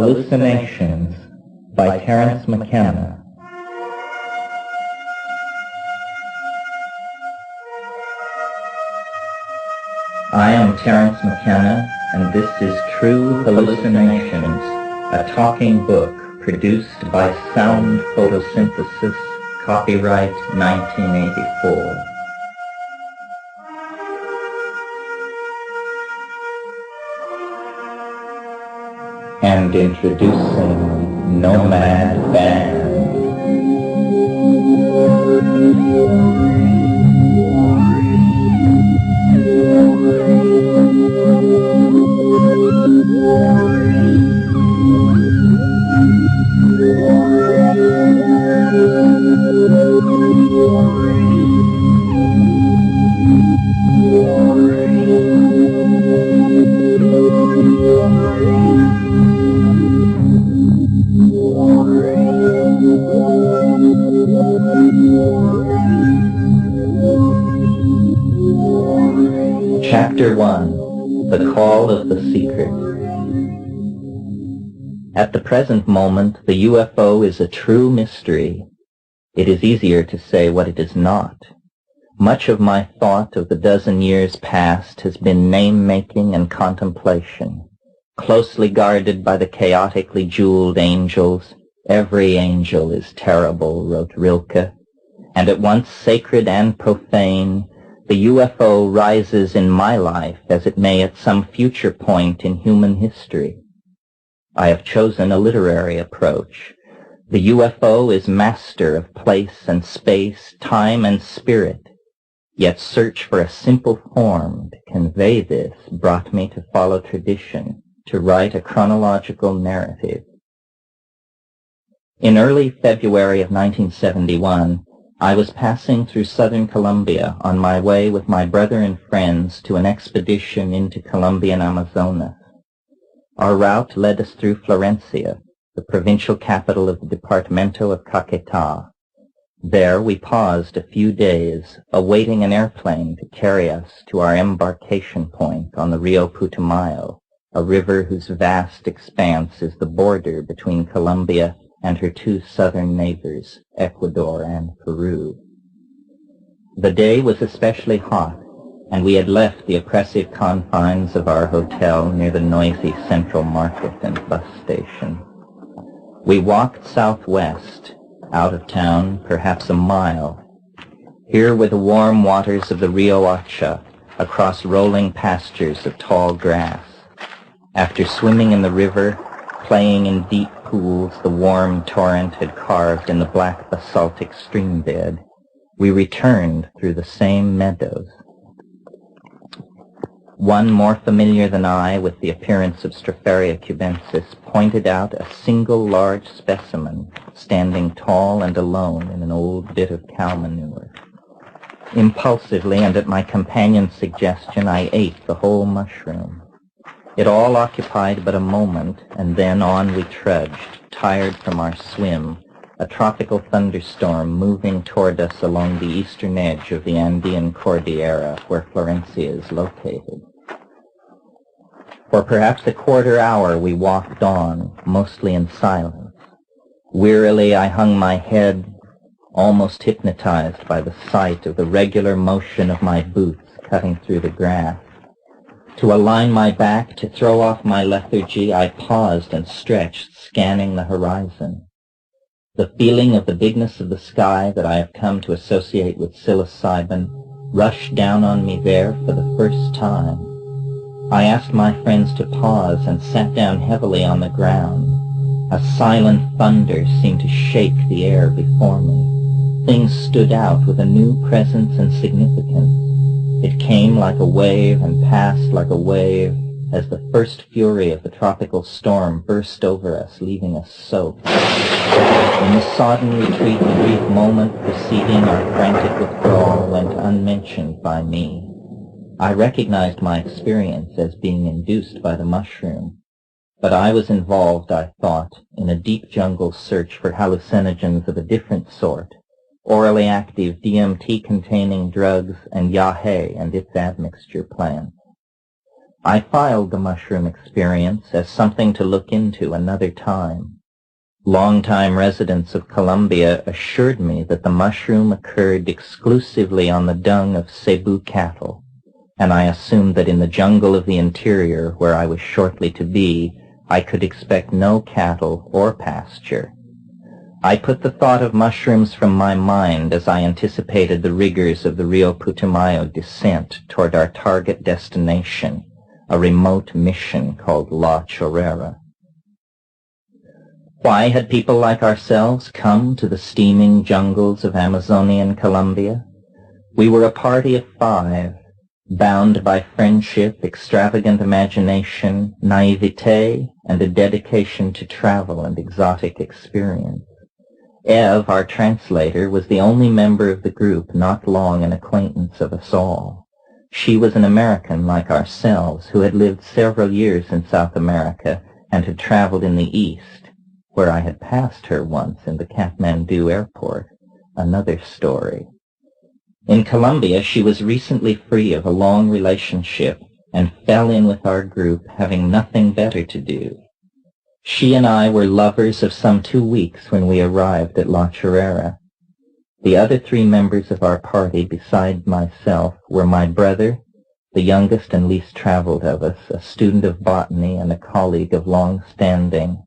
Hallucinations by Terence McKenna. I am Terence McKenna, and this is True Hallucinations, a talking book produced by Sound Photosynthesis, copyright 1984. And introducing Nomad Band. Chapter 1. The Call of the Secret. At the present moment, the UFO is a true mystery. It is easier to say what it is not. Much of my thought of the dozen years past has been name-making and contemplation. Closely guarded by the chaotically jeweled angels, every angel is terrible, wrote Rilke, and at once sacred and profane, the UFO rises in my life as it may at some future point in human history. I have chosen a literary approach. The UFO is master of place and space, time and spirit, yet search for a simple form to convey this brought me to follow tradition, to write a chronological narrative. In early February of 1971, I was passing through southern Colombia on my way with my brother and friends to an expedition into Colombian Amazonas. Our route led us through Florencia, the provincial capital of the Departamento of Caquetá. There we paused a few days, awaiting an airplane to carry us to our embarkation point on the Rio Putumayo, a river whose vast expanse is the border between Colombia and her two southern neighbors, Ecuador and Peru. The day was especially hot, and we had left the oppressive confines of our hotel near the noisy central market and bus station. We walked southwest, out of town, perhaps a mile. Here were the warm waters of the Rio Hacha, across rolling pastures of tall grass. After swimming in the river, playing in deep pools the warm torrent had carved in the black basaltic stream bed, we returned through the same meadows. One more familiar than I with the appearance of Stropharia cubensis pointed out a single large specimen standing tall and alone in an old bit of cow manure. Impulsively and at my companion's suggestion, I ate the whole mushroom. It all occupied but a moment, and then on we trudged, tired from our swim, a tropical thunderstorm moving toward us along the eastern edge of the Andean Cordillera where Florencia is located. For perhaps a quarter hour we walked on, mostly in silence. Wearily I hung my head, almost hypnotized by the sight of the regular motion of my boots cutting through the grass. To align my back, to throw off my lethargy, I paused and stretched, scanning the horizon. The feeling of the bigness of the sky that I have come to associate with psilocybin rushed down on me there for the first time. I asked my friends to pause and sat down heavily on the ground. A silent thunder seemed to shake the air before me. Things stood out with a new presence and significance. It came like a wave and passed like a wave as the first fury of the tropical storm burst over us, leaving us soaked. In the sodden retreat, the brief moment preceding our frantic withdrawal went unmentioned by me. I recognized my experience as being induced by the mushroom, but I was involved, I thought, in a deep jungle search for hallucinogens of a different sort, orally active DMT-containing drugs, and yahe and its admixture plants. I filed the mushroom experience as something to look into another time. Longtime residents of Colombia assured me that the mushroom occurred exclusively on the dung of Cebu cattle, and I assumed that in the jungle of the interior, where I was shortly to be, I could expect no cattle or pasture. I put the thought of mushrooms from my mind as I anticipated the rigors of the Rio Putumayo descent toward our target destination, a remote mission called La Chorrera. Why had people like ourselves come to the steaming jungles of Amazonian Colombia? We were a party of 5, bound by friendship, extravagant imagination, naivete, and a dedication to travel and exotic experience. Eve, our translator, was the only member of the group not long an acquaintance of us all. She was an American like ourselves who had lived several years in South America and had traveled in the East, where I had passed her once in the Kathmandu airport. Another story. In Colombia, she was recently free of a long relationship and fell in with our group, having nothing better to do. She and I were lovers of some 2 weeks when we arrived at La Chorrera. The other 3 members of our party, besides myself, were my brother, the youngest and least traveled of us, a student of botany and a colleague of long standing;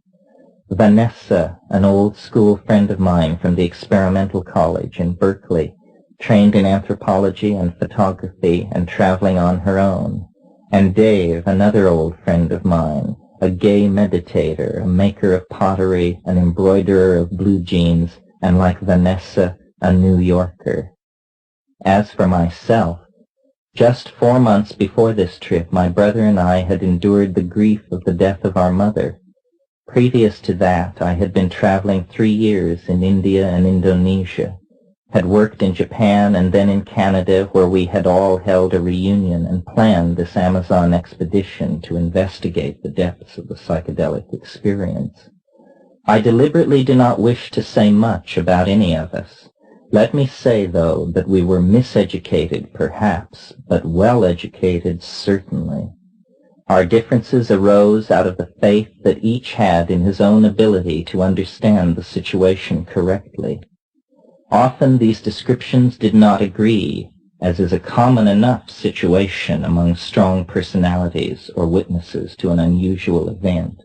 Vanessa, an old school friend of mine from the experimental college in Berkeley, trained in anthropology and photography and traveling on her own; and Dave, another old friend of mine, a gay meditator, a maker of pottery, an embroiderer of blue jeans, and like Vanessa, a New Yorker. As for myself, just 4 months before this trip, my brother and I had endured the grief of the death of our mother. Previous to that, I had been traveling 3 years in India and Indonesia, had worked in Japan and then in Canada, where we had all held a reunion and planned this Amazon expedition to investigate the depths of the psychedelic experience. I deliberately do not wish to say much about any of us. Let me say, though, that we were miseducated, perhaps, but well-educated, certainly. Our differences arose out of the faith that each had in his own ability to understand the situation correctly. Often these descriptions did not agree, as is a common enough situation among strong personalities or witnesses to an unusual event.